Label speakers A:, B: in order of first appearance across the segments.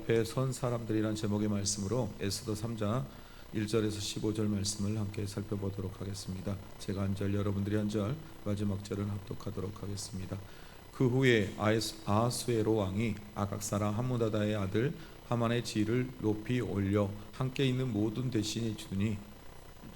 A: 앞에 선 사람들이란 제목의 말씀으로 에스더 3장 1절에서 15절 말씀을 함께 살펴보도록 하겠습니다. 제가 한 절, 여러분들이 한 절, 마지막 절은 합독하도록 하겠습니다. 그 후에 아하수에로 왕이 아각 사람 함무다다의 아들 하만의 지위를 높이 올려 함께 있는 모든 대신에 주니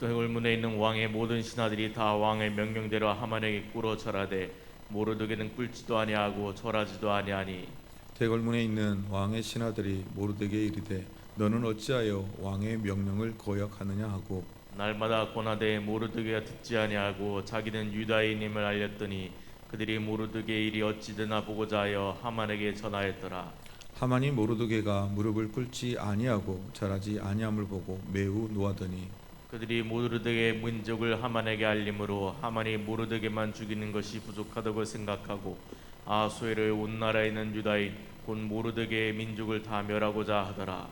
B: 대궐문에 있는 왕의 모든 신하들이 다 왕의 명령대로 하만에게 꿇어 절하되 모르드게는 꿇지도 아니하고 절하지도 아니하니
A: 대궐문에 있는 왕의 신하들이 모르드게에 이르되 너는 어찌하여 왕의 명령을 거역하느냐 하고
B: 날마다 고나되 모르드게가 듣지 아니하고 자기는 유다인임을 알렸더니 그들이 모르드게의 일이 어찌되나 보고자 하여 하만에게 전하였더라.
A: 하만이 모르드게가 무릎을 꿇지 아니하고 절하지 아니함을 보고 매우 노하더니
B: 그들이 모르드게의 민족을 하만에게 알림으로 하만이 모르드게만 죽이는 것이 부족하다고 생각하고 아하수에로의 온 나라에 있는 유다인 곧 모르드게의 민족을 다 멸하고자 하더라.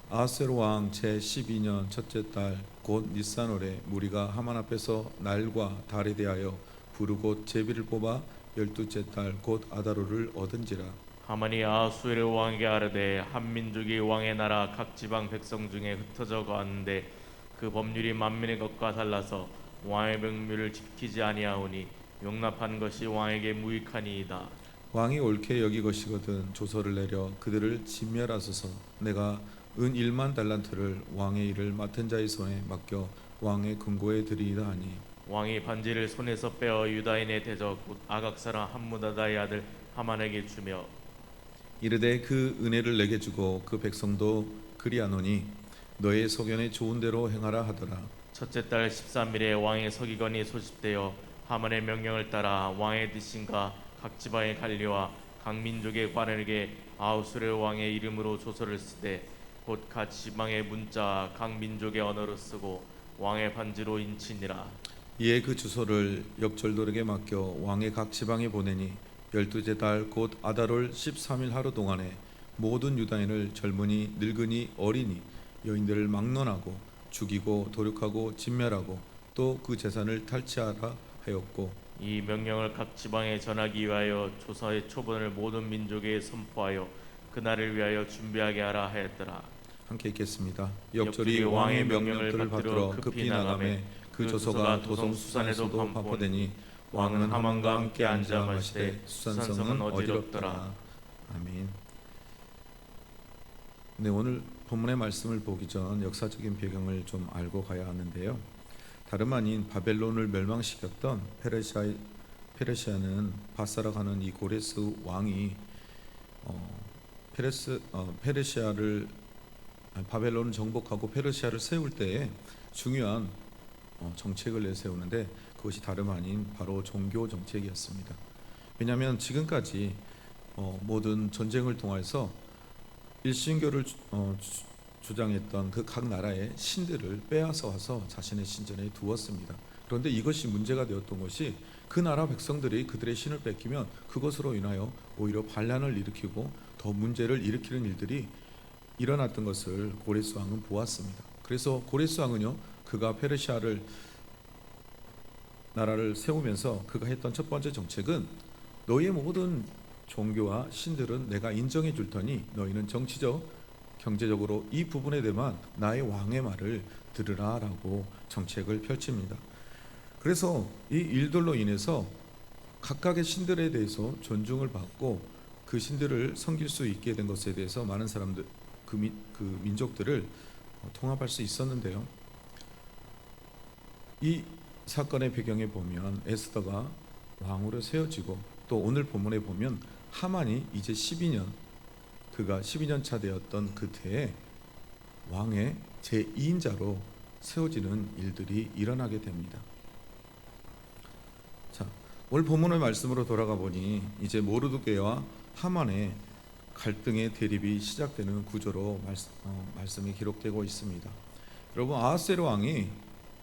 A: 아하스웨로 왕 제12년 첫째 달 곧 니산월에 무리가 하만 앞에서 날과 달에 대하여 부르고 제비를 뽑아 12째 달 곧 아다로를 얻은지라.
B: 하만이 아하수에로 왕에게 아뢰되 한 민족이 왕의 나라 각 지방 백성 중에 흩어져 가는데 그 법률이 만민의 것과 달라서 왕의 명령을 지키지 아니하오니 용납한 것이 왕에게 무익하니이다.
A: 왕이 옳게 여기것이거든 조서를 내려 그들을 진멸하소서. 내가 은 1만 달란트를 왕의 일을 맡은 자의 손에 맡겨 왕의 금고에 드리이다 하니
B: 왕이 반지를 손에서 빼어 유다인의 대적 곧 아각 사람 함무다다의 아들 하만에게 주며
A: 이르되 그 은혜를 내게 주고 그 백성도 그리하노니 너의 소견에 좋은 대로 행하라 하더라.
B: 첫째 달 13일에 왕의 서기관이 소집되어 하만의 명령을 따라 왕의 대신과 각 지방의 관리와 각 민족의 관원에게 아하수에로 왕의 이름으로 조서를 쓰되 곧 각 지방의 문자 각 민족의 언어로 쓰고 왕의 반지로 인치니라.
A: 이에 그 주소를 역절들에게 맡겨 왕의 각 지방에 보내니 12째 달 곧 아달월 13일 하루 동안에 모든 유다인을 젊은이 늙은이 어린이 여인들을 막론하고 죽이고 도륙하고 진멸하고 또 그 재산을 탈취하라 하였고
B: 이 명령을 각 지방에 전하기 위하여 조서의 초본을 모든 민족에 선포하여 그날을 위하여 준비하게 하라 하였더라.
A: 함께 읽겠습니다. 역절이 왕의 명령들을 받들어 급히 나가매 그 조서가 도성 수산에서도 반포되니 왕은 하만과 함께 앉아 마시되 수산성은 어지럽더라. 아멘. 네, 오늘 본문의 말씀을 보기 전 역사적인 배경을 좀 알고 가야 하는데요. 다름 아닌 바벨론을 멸망시켰던 페르시아는 바사라고 하는 이 고레스 왕이 바벨론을 정복하고 페르시아를 세울 때에 중요한 정책을 내세우는데 그것이 다름 아닌 바로 종교 정책이었습니다. 왜냐하면 지금까지 모든 전쟁을 통해서 일신교를 주장했던 그 각 나라의 신들을 빼앗아 와서 자신의 신전에 두었습니다. 그런데 이것이 문제가 되었던 것이 그 나라 백성들이 그들의 신을 뺏기면 그것으로 인하여 오히려 반란을 일으키고 더 문제를 일으키는 일들이 일어났던 것을 고레스 왕은 보았습니다. 그래서 고레스 왕은요, 그가 페르시아를 나라를 세우면서 그가 했던 첫 번째 정책은 너희의 모든 종교와 신들은 내가 인정해 줄 터니 너희는 정치적, 경제적으로 이 부분에 대한 나의 왕의 말을 들으라 라고 정책을 펼칩니다. 그래서 이 일들로 인해서 각각의 신들에 대해서 존중을 받고 그 신들을 섬길 수 있게 된 것에 대해서 많은 사람들, 그 민족들을 통합할 수 있었는데요. 이 사건의 배경에 보면 에스더가 왕으로 세워지고 또 오늘 본문에 보면 하만이 이제 12년 그가 12년 차 되었던 그때에 왕의 제2인자로 세워지는 일들이 일어나게 됩니다. 자, 오늘 본문의 말씀으로 돌아가 보니 이제 모르드게와 하만의 갈등의 대립이 시작되는 구조로 말씀이 기록되고 있습니다. 여러분, 아하스웨로 왕이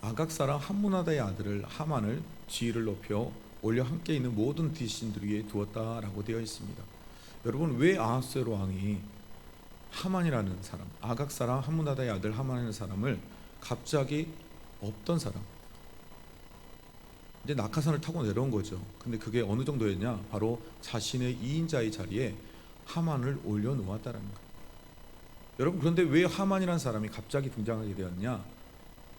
A: 아각 사람 함무다다의 아들을 하만을 지위를 높여 올려 함께 있는 모든 뒤신들 위에 두었다라고 되어 있습니다. 여러분, 왜 아하스웨로 왕이 하만이라는 사람, 아각 사람 함무다다의 아들 하만이라는 사람을 갑자기 없던 사람, 이제 낙하산을 타고 내려온 거죠. 근데 그게 어느 정도였냐? 바로 자신의 2인자의 자리에 하만을 올려놓았다는 거예요. 여러분, 그런데 왜 하만이라는 사람이 갑자기 등장하게 되었냐?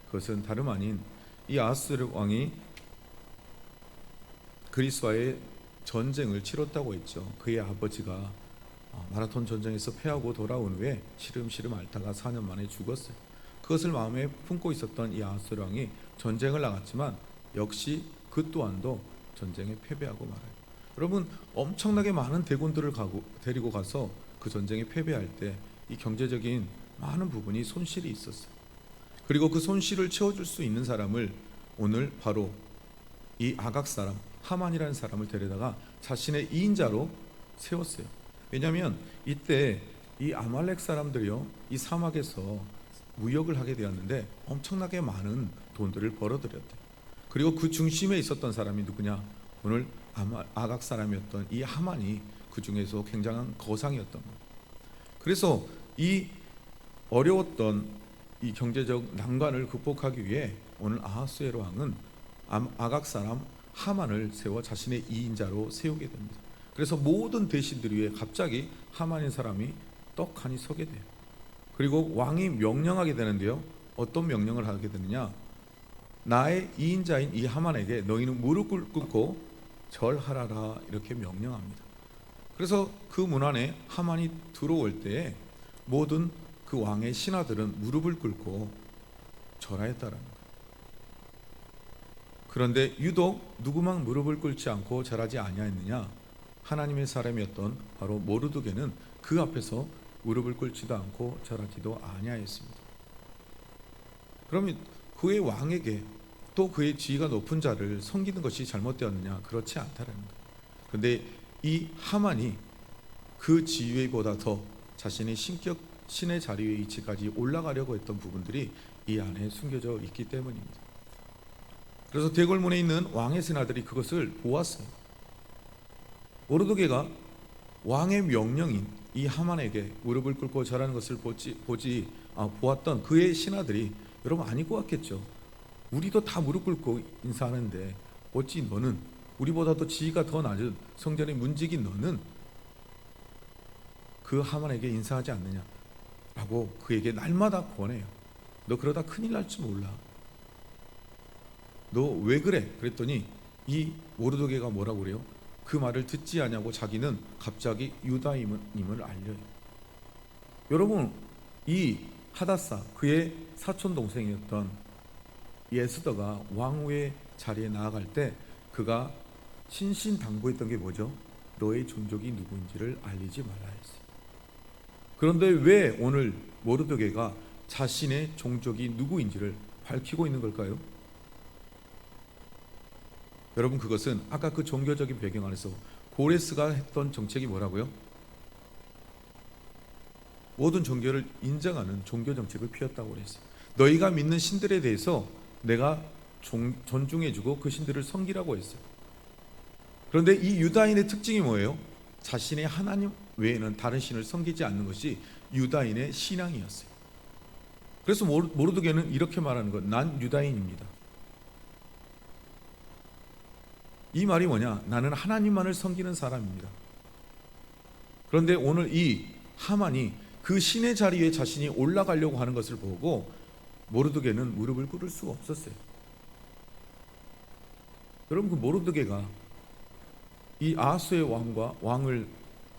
A: 그것은 다름 아닌 이 아하스웨로 왕이 그리스와의 전쟁을 치렀다고 했죠. 그의 아버지가 마라톤 전쟁에서 패하고 돌아온 후에 시름시름 앓다가 4년 만에 죽었어요. 그것을 마음에 품고 있었던 이 아하스웨로 왕이 전쟁을 나갔지만 역시 그 또한도 전쟁에 패배하고 말아요. 여러분, 엄청나게 많은 대군들을 데리고 가서 그 전쟁에 패배할 때 이 경제적인 많은 부분이 손실이 있었어요. 그리고 그 손실을 채워줄 수 있는 사람을 오늘 바로 이 아각 사람 하만이라는 사람을 데려다가 자신의 2인자로 세웠어요. 왜냐하면 이때 이 아말렉 사람들이요, 이 사막에서 무역을 하게 되었는데 엄청나게 많은 돈들을 벌어들였대요. 그리고 그 중심에 있었던 사람이 누구냐? 오늘 아각 사람이었던 이 하만이 그 중에서 굉장한 거상이었던 거예요. 그래서 이 어려웠던 이 경제적 난관을 극복하기 위해 오늘 아하스웨로 왕은 아각 사람 하만을 세워 자신의 2인자로 세우게 됩니다. 그래서 모든 대신들 위에 갑자기 하만인 사람이 떡하니 서게 돼요. 그리고 왕이 명령하게 되는데요, 어떤 명령을 하게 되느냐? 나의 2인자인 이 하만에게 너희는 무릎을 꿇고 절하라라, 이렇게 명령합니다. 그래서 그 문 안에 하만이 들어올 때에 모든 그 왕의 신하들은 무릎을 꿇고 절하였다라는 거예요. 그런데 유독 누구만 무릎을 꿇지 않고 절하지 아니하였느냐? 하나님의 사람이었던 바로 모르드게는 그 앞에서 무릎을 꿇지도 않고 절하지도 아니하였습니다. 그러면 그의 왕에게 또 그의 지위가 높은 자를 섬기는 것이 잘못되었느냐? 그렇지 않다라는 거예요. 그런데 이 하만이 그 지위보다 더 자신의 신의 자리에 위치까지 올라가려고 했던 부분들이 이 안에 숨겨져 있기 때문입니다. 그래서 대궐문에 있는 왕의 신하들이 그것을 보았어요. 모르드게가 왕의 명령인 이 하만에게 무릎을 꿇고 절하는 것을 보았던 그의 신하들이 여러분 아닐 것 같겠죠. 우리도 다 무릎 꿇고 인사하는데 어찌 너는, 우리보다도 지위가 더 낮은 성전의 문직인 너는 그 하만에게 인사하지 않느냐 라고 그에게 날마다 권해요. 너 그러다 큰일 날 줄 몰라. 너 왜 그래? 그랬더니 이 모르드게가 뭐라고 그래요? 그 말을 듣지 않냐고 자기는 갑자기 유다임을 알려요. 여러분, 이 하다사 그의 사촌 동생이었던 에스더가 왕후의 자리에 나아갈 때 그가 신신당부했던 게 뭐죠? 너의 종족이 누구인지를 알리지 말라 했어요. 그런데 왜 오늘 모르드게가 자신의 종족이 누구인지를 밝히고 있는 걸까요? 여러분, 그것은 아까 그 종교적인 배경 안에서 고레스가 했던 정책이 뭐라고요? 모든 종교를 인정하는 종교 정책을 피웠다고 그랬어요. 너희가 믿는 신들에 대해서 내가 존중해주고 그 신들을 섬기라고 했어요. 그런데 이 유다인의 특징이 뭐예요? 자신의 하나님 외에는 다른 신을 섬기지 않는 것이 유다인의 신앙이었어요. 그래서 모르드게는 이렇게 말하는 것, 난 유다인입니다. 이 말이 뭐냐? 나는 하나님만을 섬기는 사람입니다. 그런데 오늘 이 하만이 그 신의 자리에 자신이 올라가려고 하는 것을 보고 모르드게는 무릎을 꿇을 수가 없었어요. 여러분, 그 모르드게가 이 아하스의 왕을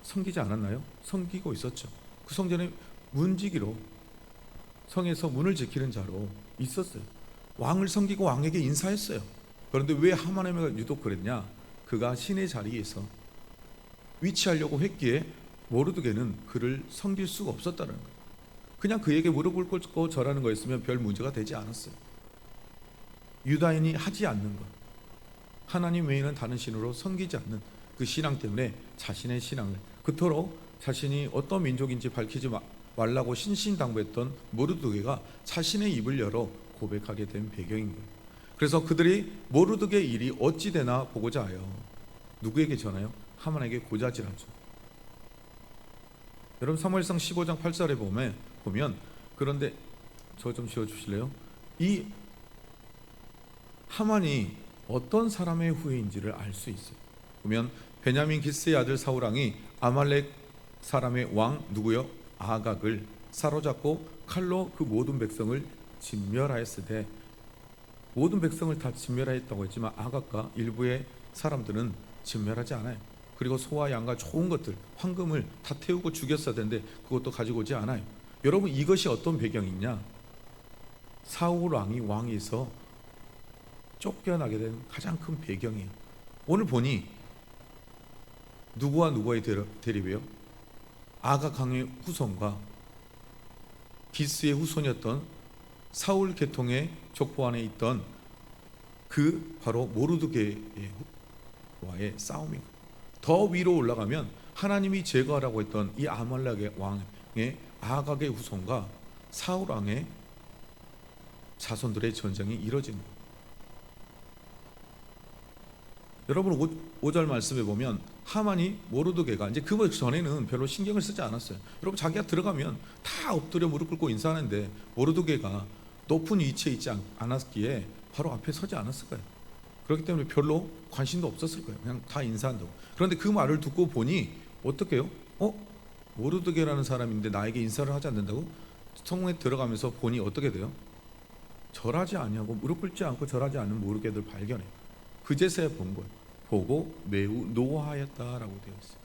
A: 섬기지 않았나요? 섬기고 있었죠. 그 성전의 문지기로, 성에서 문을 지키는 자로 있었어요. 왕을 섬기고 왕에게 인사했어요. 그런데 왜 하만에게 유독 그랬냐? 그가 신의 자리에서 위치하려고 했기에 모르드게는 그를 섬길 수가 없었다는 거예요. 그냥 그에게 무릎을 꿇고 절하는 거였으면 별 문제가 되지 않았어요. 유다인이 하지 않는 것, 하나님 외에는 다른 신으로 섬기지 않는 그 신앙 때문에 자신의 신앙을, 그토록 자신이 어떤 민족인지 밝히지 말라고 신신당부했던 모르드게가 자신의 입을 열어 고백하게 된 배경인 거예요. 그래서 그들이 모르드게 일이 어찌 되나 보고자 하여 누구에게 전하여? 하만에게 고자질하죠. 여러분, 사무엘상 15장 8절에 보면 그런데 저 좀 지워주실래요? 이 하만이 어떤 사람의 후예인지를 알 수 있어요. 보면 베냐민 기스의 아들 사울왕이 아말렉 사람의 왕 누구요? 아각을 사로잡고 칼로 그 모든 백성을 진멸하였으되, 모든 백성을 다 진멸하였다고 했지만 아각과 일부의 사람들은 진멸하지 않아요. 그리고 소와 양과 좋은 것들, 황금을 다 태우고 죽였어야 되는데 그것도 가지고 오지 않아요. 여러분, 이것이 어떤 배경이냐? 사울 왕이 왕위에서 쫓겨나게 된 가장 큰 배경이에요. 오늘 보니 누구와 누구의 대립이에요? 아각 왕의 후손과 기스의 후손이었던 사울 계통의 족보 안에 있던 그 바로 모르드게와의 싸움이에요. 더 위로 올라가면 하나님이 제거하라고 했던 이 아말렉의 왕의 아각의 후손과 사울 왕의 자손들의 전쟁이 이뤄진 거예요. 여러분, 5절 말씀에 보면 하만이 모르드게가 이제 그 전에는 별로 신경을 쓰지 않았어요. 여러분, 자기가 들어가면 다 엎드려 무릎 꿇고 인사하는데 모르드게가 높은 위치에 있지 않았기에 바로 앞에 서지 않았을 거예요. 그렇기 때문에 별로 관심도 없었을 거예요. 그냥 다 인사한다고. 그런데 그 말을 듣고 보니 어떻게 해요? 모르드게라는 사람인데 나에게 인사를 하지 않는다고? 성문에 들어가면서 보니 어떻게 돼요? 절하지 아니하고 무릎 꿇지 않고 절하지 않는 모르드게를 발견해요. 그제서야 본 거예요. 보고 매우 노하였다라고 되어 있어요.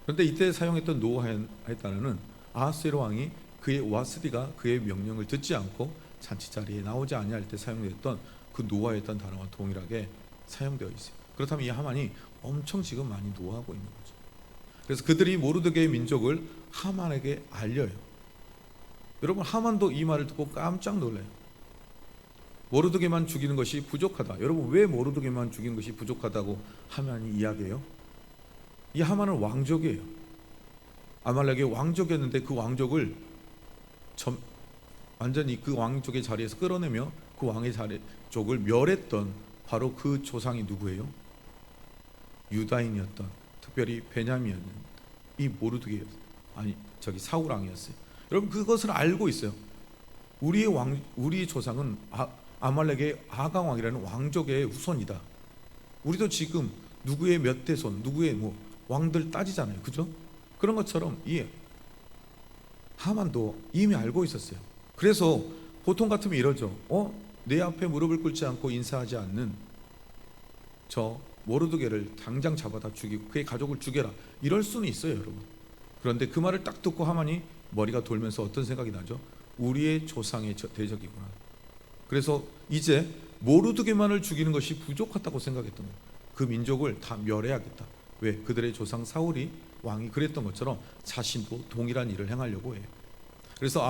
A: 그런데 이때 사용했던 노하였다는 아하스웨로 왕이 그의 와스디가 그의 명령을 듣지 않고 잔치 자리에 나오지 아니할 때 사용됐던 그 노하였던 단어와 동일하게 사용되어 있어요. 그렇다면 이 하만이 엄청 지금 많이 노하고 있는 거죠. 그래서 그들이 모르드게의 민족을 하만에게 알려요. 여러분, 하만도 이 말을 듣고 깜짝 놀라요. 모르드게만 죽이는 것이 부족하다. 여러분, 왜 모르드게만 죽이는 것이 부족하다고 하만이 이야기해요? 이 하만은 왕족이에요. 아말렉의 왕족이었는데 그 왕족을 완전히 그 왕족의 자리에서 끌어내며 그 왕의 자리족을 멸했던 바로 그 조상이 누구예요? 유다인이었던, 특별히 베냐민이었는 이 모르드게였어요. 사울 왕이었어요. 여러분, 그것을 알고 있어요. 우리의 조상은 아말렉의 아각 왕이라는 왕족의 후손이다. 우리도 지금 누구의 몇 대손, 누구의 왕들 따지잖아요. 그죠? 그런 것처럼 이 하만도 이미 알고 있었어요. 그래서 보통 같으면 이러죠. 내 앞에 무릎을 꿇지 않고 인사하지 않는 저 모르드게를 당장 잡아다 죽이고 그의 가족을 죽여라. 이럴 수는 있어요, 여러분. 그런데 그 말을 딱 듣고 하만이 머리가 돌면서 어떤 생각이 나죠? 우리의 조상의 대적이구나. 그래서 이제 모르드게만을 죽이는 것이 부족하다고 생각했던 거예요. 그 민족을 다 멸해야겠다. 왜? 그들의 조상 사울이 왕이 그랬던 것처럼 자신도 동일한 일을 행하려고 해요. 그래서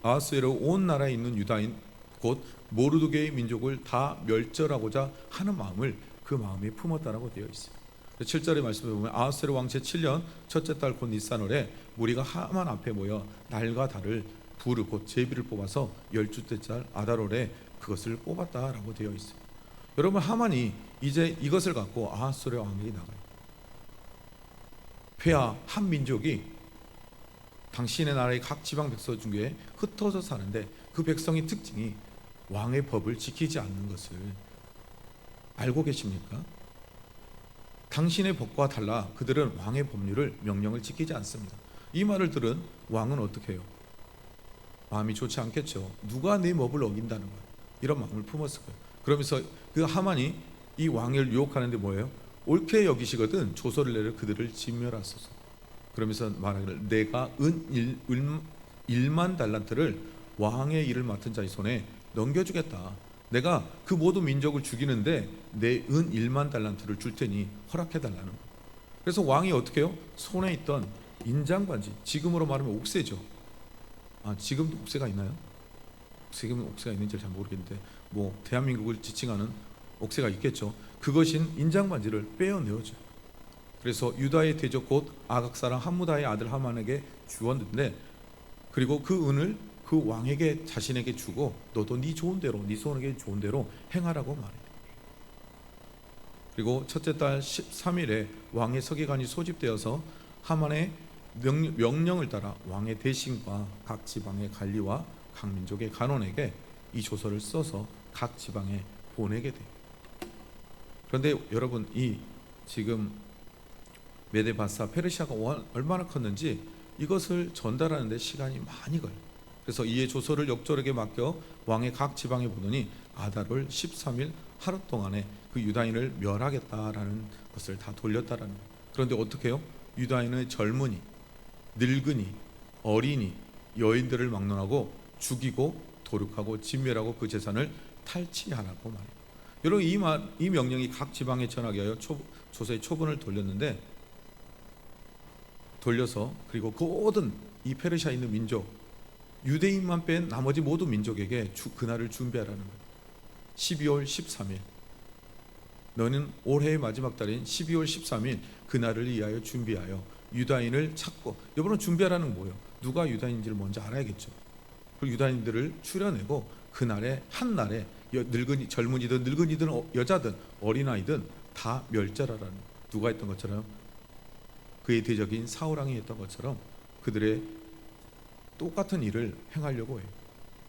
A: 아하스웨로 온 나라에 있는 유다인 곧 모르드게의 민족을 다 멸절하고자 하는 마음을 그 마음에 품었다라고 되어 있어요. 7절의 말씀에 보면 아하스웨로 왕 제7년 첫째 달 곧 니산월에 무리가 하만 앞에 모여 날과 달을 부르 곧 제비를 뽑아서 12째 달 아달월에 그것을 뽑았다라고 되어 있어요. 여러분, 하만이 이제 이것을 갖고 아하스웨로 왕에게 나가요. 폐하 한 민족이 당신의 나라의 각 지방 백성 중에 흩어져 사는데 그 백성의 특징이 왕의 법을 지키지 않는 것을 알고 계십니까? 당신의 법과 달라 그들은 왕의 법률을 명령을 지키지 않습니다. 이 말을 들은 왕은 어떻게 해요? 마음이 좋지 않겠죠. 누가 내 법을 어긴다는 거예요. 이런 마음을 품었을 거예요. 그러면서 그 하만이 이 왕을 유혹하는데 뭐예요? 옳게 여기시거든 조서를 내려 그들을 진멸하소서. 그러면서 말하기를 내가 은 1만 달란트를 왕의 일을 맡은 자의 손에 넘겨주겠다. 내가 그 모든 민족을 죽이는데 내 은 1만 달란트를 줄 테니 허락해달라는 거예요. 그래서 왕이 어떻게 해요? 손에 있던 인장반지, 지금으로 말하면 옥새죠. 지금도 옥새가 있나요? 지금은 옥새가 있는지 잘 모르겠는데 대한민국을 지칭하는 옥새가 있겠죠. 그것인 인장반지를 빼어내어줘요. 그래서 유다의 대적 곧 아각 사람 함무다의 아들 하만에게 주었는데, 그리고 그 은을 그 왕에게 자신에게 주고 너도 네 좋은 대로, 네 손에게 좋은 대로 행하라고 말해요. 그리고 첫째 달 13일에 왕의 서기관이 소집되어서 하만의 명령을 따라 왕의 대신과 각 지방의 관리와 각 민족의 간원에게 이 조서를 써서 각 지방에 보내게 돼요. 그런데 여러분, 이 지금 메데바사 페르시아가 얼마나 컸는지 이것을 전달하는 데 시간이 많이 걸려요. 그래서 이에 조서를 역졸에게 맡겨 왕의 각 지방에 보내니 아달월 13일 하루 동안에 그 유다인을 멸하겠다라는 것을 다 돌렸다라는 거예요. 그런데 어떻게 해요? 유다인의 젊은이, 늙은이, 어린이, 여인들을 막론하고 죽이고 도륙하고 진멸하고 그 재산을 탈취하라고 말해요. 여러분 이 명령이 각 지방에 전하게 하여 조서의 초본을 돌려서 그리고 그 모든 이 페르시아에 있는 민족, 유대인만 뺀 나머지 모든 민족에게 그날을 준비하라는 거예요. 12월 13일 너는 올해의 마지막 달인 12월 13일 그날을 위하여 준비하여 유다인을 찾고, 여러분은 준비하라는 건 뭐예요? 누가 유다인인지를 먼저 알아야겠죠. 그 유다인들을 추려내고 그날에 한날에 늙은이, 젊은이든 늙은이든 여자든 어린아이든 다 멸절하라는 거예요. 누가 했던 것처럼, 그의 대적인 사울왕이 했던 것처럼 그들의 똑같은 일을 행하려고 해요.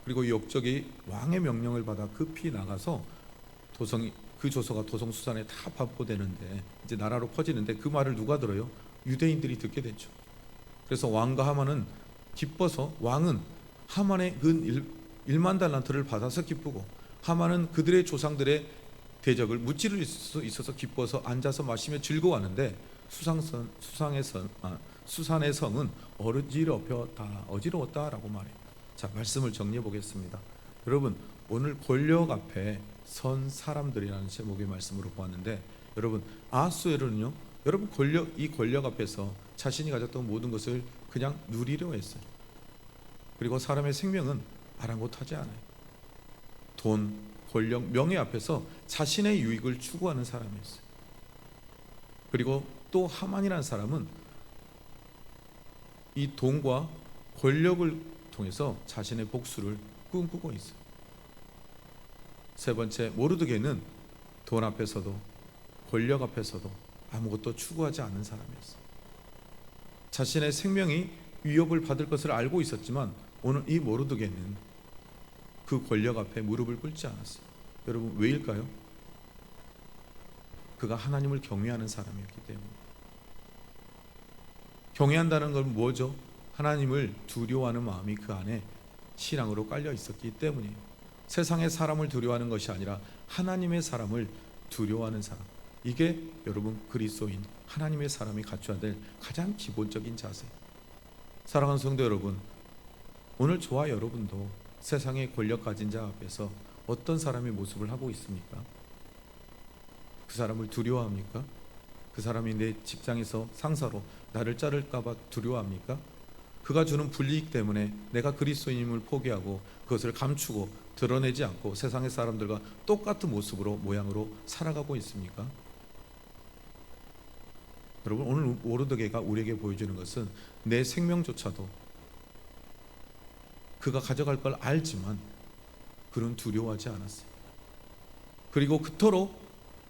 A: 그리고 역적이 왕의 명령을 받아 급히 나가서 그 조서가 도성수산에 다 발표되는데, 이제 나라로 퍼지는데 그 말을 누가 들어요? 유대인들이 듣게 됐죠. 그래서 왕과 하만은 기뻐서, 왕은 하만의 근 1만 달란트를 받아서 기쁘고 하만은 그들의 조상들의 대적을 무찌를 수 있어서 기뻐서 앉아서 마시며 즐거워하는데 수산의 성은 어지러웠다라고 말해요. 자, 말씀을 정리해 보겠습니다. 여러분, 오늘 권력 앞에 선 사람들이라는 제목의 말씀으로 보았는데, 여러분 아하수에로는요, 여러분 이 권력 앞에서 자신이 가졌던 모든 것을 그냥 누리려 했어요. 그리고 사람의 생명은 아랑곳하지 않아요. 돈, 권력, 명예 앞에서 자신의 유익을 추구하는 사람이었어요. 그리고 또 하만이라는 사람은 이 돈과 권력을 통해서 자신의 복수를 꿈꾸고 있어요. 세 번째, 모르드게는 돈 앞에서도 권력 앞에서도 아무것도 추구하지 않는 사람이었어요. 자신의 생명이 위협을 받을 것을 알고 있었지만 오늘 이 모르드게는 그 권력 앞에 무릎을 꿇지 않았어요. 여러분, 왜일까요? 그가 하나님을 경외하는 사람이었기 때문에. 경외한다는 건 뭐죠? 하나님을 두려워하는 마음이 그 안에 신앙으로 깔려 있었기 때문이에요. 세상의 사람을 두려워하는 것이 아니라 하나님의 사람을 두려워하는 사람, 이게 여러분 그리스도인 하나님의 사람이 갖춰야 될 가장 기본적인 자세. 사랑하는 성도 여러분, 오늘 저와 여러분도 세상의 권력 가진 자 앞에서 어떤 사람의 모습을 하고 있습니까? 그 사람을 두려워합니까? 그 사람이 내 직장에서 상사로 나를 자를까 봐 두려워합니까? 그가 주는 불이익 때문에 내가 그리스도인임을 포기하고 그것을 감추고 드러내지 않고 세상의 사람들과 똑같은 모습으로, 모양으로 살아가고 있습니까? 여러분, 오늘 모르드게가 우리에게 보여주는 것은 내 생명조차도 그가 가져갈 걸 알지만 그는 두려워하지 않았어요. 그리고 그토록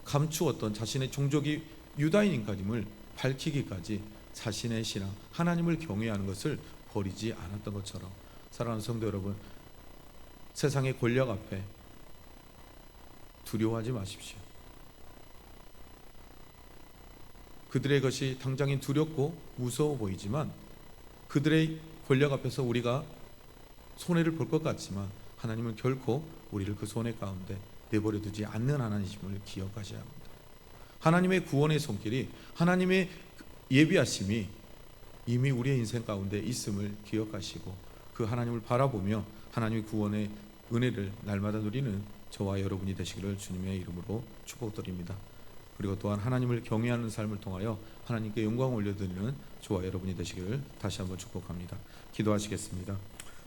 A: 감추었던 자신의 종족이 유다인인가임을 밝히기까지 자신의 신앙, 하나님을 경외하는 것을 버리지 않았던 것처럼, 사랑하는 성도 여러분, 세상의 권력 앞에 두려워하지 마십시오. 그들의 것이 당장엔 두렵고 무서워 보이지만, 그들의 권력 앞에서 우리가 손해를 볼 것 같지만 하나님은 결코 우리를 그 손해 가운데 내버려 두지 않는 하나님을 기억하셔야 합니다. 하나님의 구원의 손길이, 하나님의 예비하심이 이미 우리의 인생 가운데 있음을 기억하시고 그 하나님을 바라보며 하나님의 구원의 은혜를 날마다 누리는 저와 여러분이 되시기를 주님의 이름으로 축복드립니다. 그리고 또한 하나님을 경외하는 삶을 통하여 하나님께 영광을 올려드리는 저와 여러분이 되시기를 다시 한번 축복합니다. 기도하시겠습니다.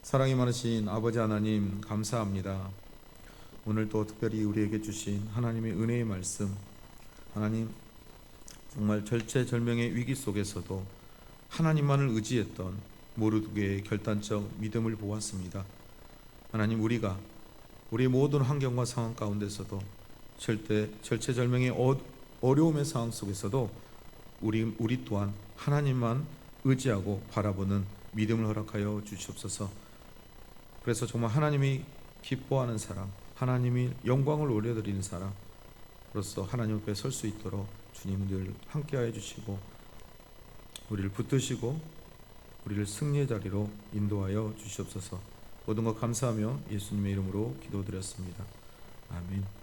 A: 사랑이 많으신 아버지 하나님, 감사합니다. 오늘 또 특별히 우리에게 주신 하나님의 은혜의 말씀, 하나님 정말 절체절명의 위기 속에서도 하나님만을 의지했던 모르드게의 결단적 믿음을 보았습니다. 하나님, 우리가 우리의 모든 환경과 상황 가운데서도 절체절명의 어려움의 상황 속에서도 우리 또한 하나님만 의지하고 바라보는 믿음을 허락하여 주시옵소서. 그래서 정말 하나님이 기뻐하는 사람, 하나님이 영광을 올려드리는 사람으로서 하나님 앞에 설 수 있도록 주님 늘 함께하여 주시고 우리를 붙드시고 우리를 승리의 자리로 인도하여 주시옵소서. 모든 것 감사하며 예수님의 이름으로 기도드렸습니다. 아멘.